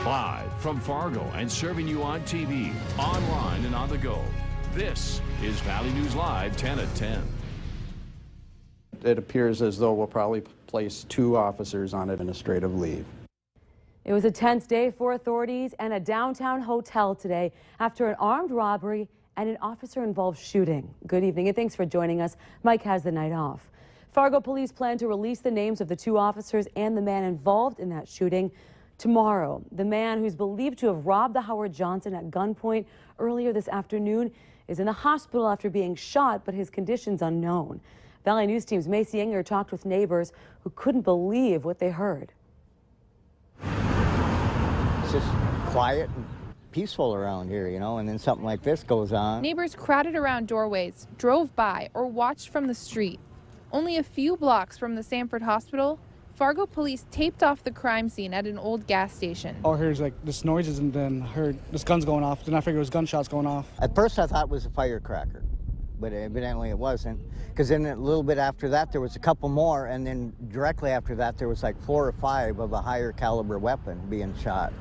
Live from Fargo and serving you on TV, online, and on the go. This is Valley News Live 10 at 10. It appears as though we'll probably place 2 officers on administrative leave. It was a tense day for authorities and a downtown hotel today after an armed robbery and an officer-involved shooting. Good evening and thanks for joining us. Mike has the night off. Fargo police plan to release the names of the 2 officers and the man involved in that shooting tomorrow. The man who's believed to have robbed the Howard Johnson at gunpoint earlier this afternoon is in the hospital after being shot, but his condition's unknown. Valley News Team's Macy Inger talked with neighbors who couldn't believe what they heard. It's just quiet and peaceful around here, you know, and then something like this goes on. Neighbors crowded around doorways, drove by, or watched from the street. Only a few blocks from the Sanford Hospital, Fargo police taped off the crime scene at an old gas station. All I heard is like this noises and then heard this guns going off. Then I figured it was gunshots going off. At first I thought it was a firecracker, but evidently it wasn't. Because then a little bit after that there was a couple more, and then directly after that there was like 4 or 5 of a higher caliber weapon being shot.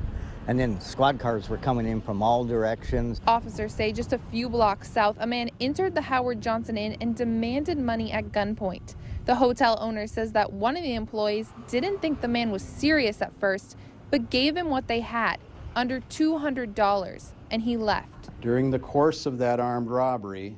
And then squad cars were coming in from all directions. Officers say just a few blocks south, a man entered the Howard Johnson Inn and demanded money at gunpoint. The hotel owner says that one of the employees didn't think the man was serious at first, but gave him what they had, under $200, and he left. During the course of that armed robbery,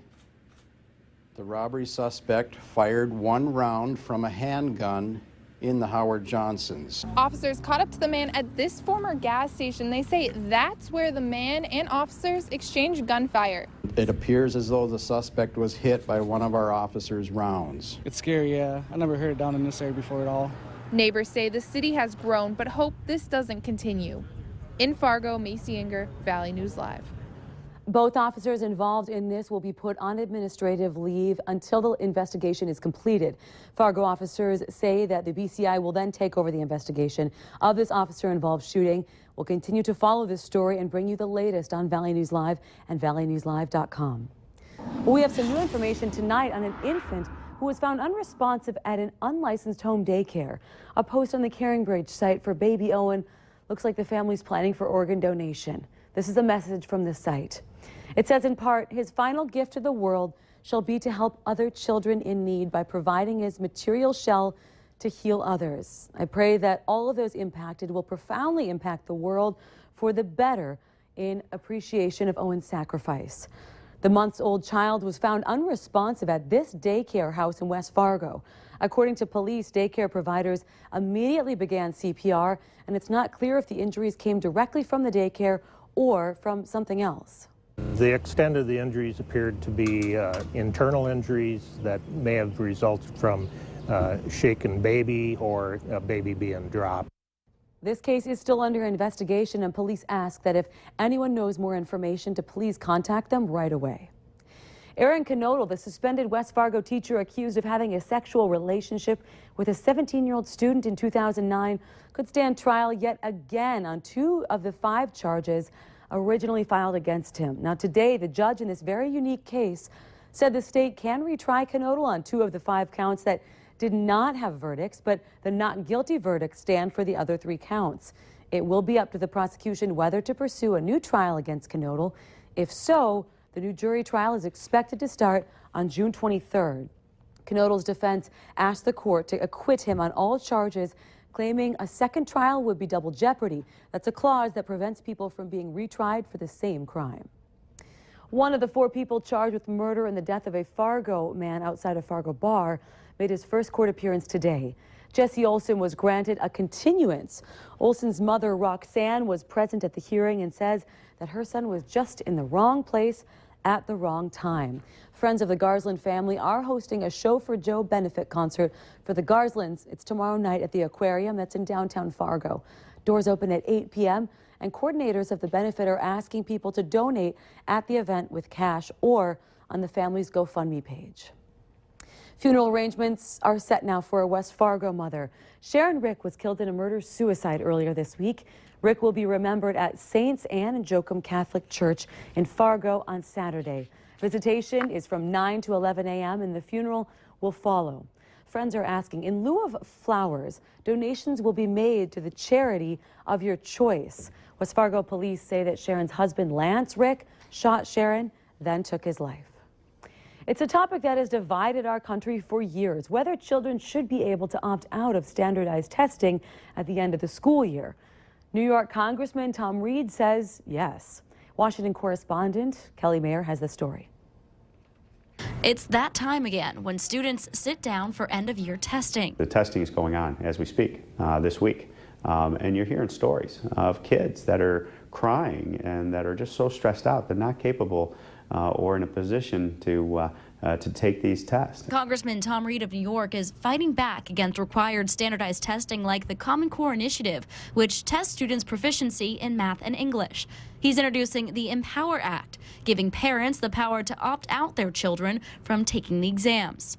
the robbery suspect fired 1 round from a handgun in the Howard Johnsons. Officers caught up to the man at this former gas station. They say that's where the man and officers exchanged gunfire. It appears as though the suspect was hit by one of our officers' rounds. It's scary, yeah. I never heard it down in this area before at all. Neighbors say the city has grown, but hope this doesn't continue. In Fargo, Macy Inger, Valley News Live. Both officers involved in this will be put on administrative leave until the investigation is completed. Fargo officers say that the BCI will then take over the investigation of this officer-involved shooting. We'll continue to follow this story and bring you the latest on Valley News Live and valleynewslive.com. We have some new information tonight on an infant who was found unresponsive at an unlicensed home daycare. A post on the Caringbridge site for baby Owen looks like the family's planning for organ donation. This is a message from the site. It says in part, his final gift to the world shall be to help other children in need by providing his material shell to heal others. I pray that all of those impacted will profoundly impact the world for the better in appreciation of Owen's sacrifice. The months-old child was found unresponsive at this daycare house in West Fargo. According to police, daycare providers immediately began CPR, and it's not clear if the injuries came directly from the daycare or from something else. The extent of the injuries appeared to be internal injuries that may have resulted from shaken baby or a baby being dropped. This case is still under investigation, and police ask that if anyone knows more information to please contact them right away. Erin, the suspended West Fargo teacher accused of having a sexual relationship with a 17-year-old student in 2009, could stand trial yet again on 2 of the 5 charges originally filed against him. Now today, the judge in this very unique case said the state can retry Knodel on 2 of the 5 counts that did not have verdicts, but the not guilty verdicts stand for the other 3 counts. It will be up to the prosecution whether to pursue a new trial against Knodel. If so, the new jury trial is expected to start on June 23rd. Knodel's defense asked the court to acquit him on all charges, claiming a second trial would be double jeopardy. That's a clause that prevents people from being retried for the same crime. One of the 4 people charged with murder in the death of a Fargo man outside a Fargo bar made his first court appearance today. Jessy Olson was granted a continuance. Olson's mother, Roxanne, was present at the hearing and says that her son was just in the wrong place at the wrong time. Friends of the Garsland family are hosting a Show for Joe benefit concert for the Garslands. It's tomorrow night at the Aquarium that's in downtown Fargo. Doors open at 8 p.m. and coordinators of the benefit are asking people to donate at the event with cash or on the family's GoFundMe page. Funeral arrangements are set now for a West Fargo mother. Sharon Rick was killed in a murder-suicide earlier this week. Rick will be remembered at Saints Anne and Joachim Catholic Church in Fargo on Saturday. Visitation is from 9 to 11 a.m. and the funeral will follow. friends are asking, in lieu of flowers, donations will be made to the charity of your choice. West Fargo police say that Sharon's husband, Lance Rick, shot Sharon, then took his life. It's a topic that has divided our country for years, whether children should be able to opt out of standardized testing at the end of the school year. New York Congressman Tom Reed says yes. Washington correspondent Kelly Mayer has the story. It's that time again when students sit down for end-of-year testing. The testing is going on as we speak this week, and you're hearing stories of kids that are crying and that are just so stressed out they're not capable or in a position to take these tests. Congressman Tom Reed of New York is fighting back against required standardized testing like the Common Core Initiative, which tests students' proficiency in math and English. He's introducing the Empower Act, giving parents the power to opt out their children from taking the exams.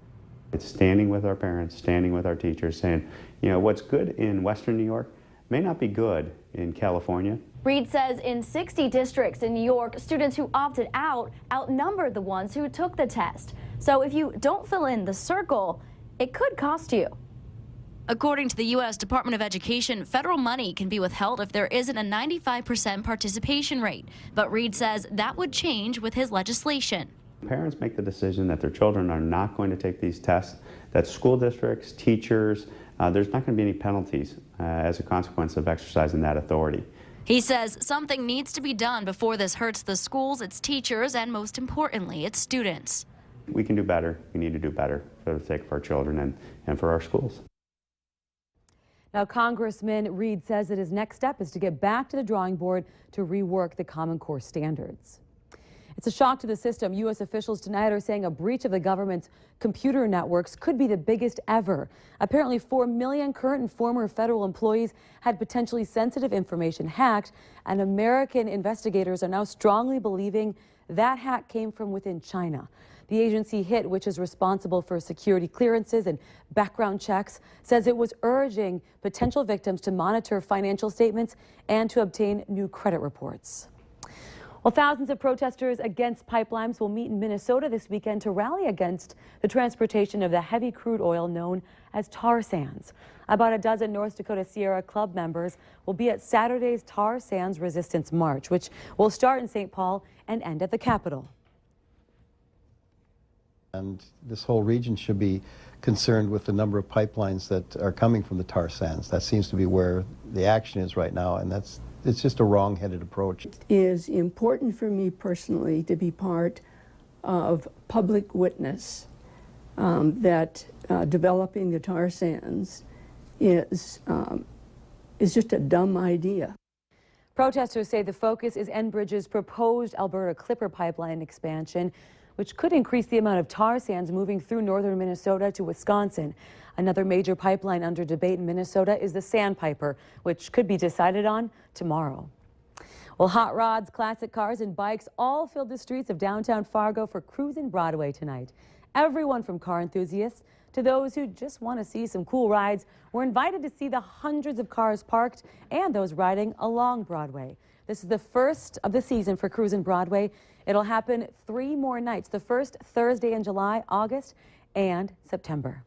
It's standing with our parents, standing with our teachers, saying, you know, what's good in Western New York may not be good in California. Reed says in 60 districts in New York, students who opted out outnumbered the ones who took the test. So if you don't fill in the circle, it could cost you. According to the U.S. Department of Education, federal money can be withheld if there isn't a 95% participation rate. But Reed says that would change with his legislation. Parents make the decision that their children are not going to take these tests, that school districts, teachers, there's not going to be any penalties as a consequence of exercising that authority. He says something needs to be done before this hurts the schools, its teachers, and most importantly, its students. We can do better. We need to do better for the sake of our children and for our schools. Now, Congressman Reed says that his next step is to get back to the drawing board to rework the Common Core standards. It's a shock to the system. U.S. officials tonight are saying a breach of the government's computer networks could be the biggest ever. Apparently, 4 million current and former federal employees had potentially sensitive information hacked, and American investigators are now strongly believing that hack came from within China. The agency HIT, which is responsible for security clearances and background checks, says it was urging potential victims to monitor financial statements and to obtain new credit reports. Well, thousands of protesters against pipelines will meet in Minnesota this weekend to rally against the transportation of the heavy crude oil known as tar sands. About a dozen North Dakota Sierra Club members will be at Saturday's Tar Sands Resistance March, which will start in St. Paul and end at the Capitol. And this whole region should be concerned with the number of pipelines that are coming from the tar sands. That seems to be where the action is right now, and it's just a wrong-headed approach. It is important for me personally to be part of public witness that developing the tar sands is just a dumb idea. Protesters say the focus is Enbridge's proposed Alberta Clipper pipeline expansion, which could increase the amount of tar sands moving through northern Minnesota to Wisconsin. Another major pipeline under debate in Minnesota is the Sandpiper, which could be decided on tomorrow. Well, hot rods, classic cars, and bikes all filled the streets of downtown Fargo for Cruisin Broadway tonight. Everyone from car enthusiasts to those who just want to see some cool rides were invited to see the hundreds of cars parked and those riding along Broadway. This is the first of the season for Cruisin Broadway. It'll happen 3 more nights, the first Thursday in July, August, and September.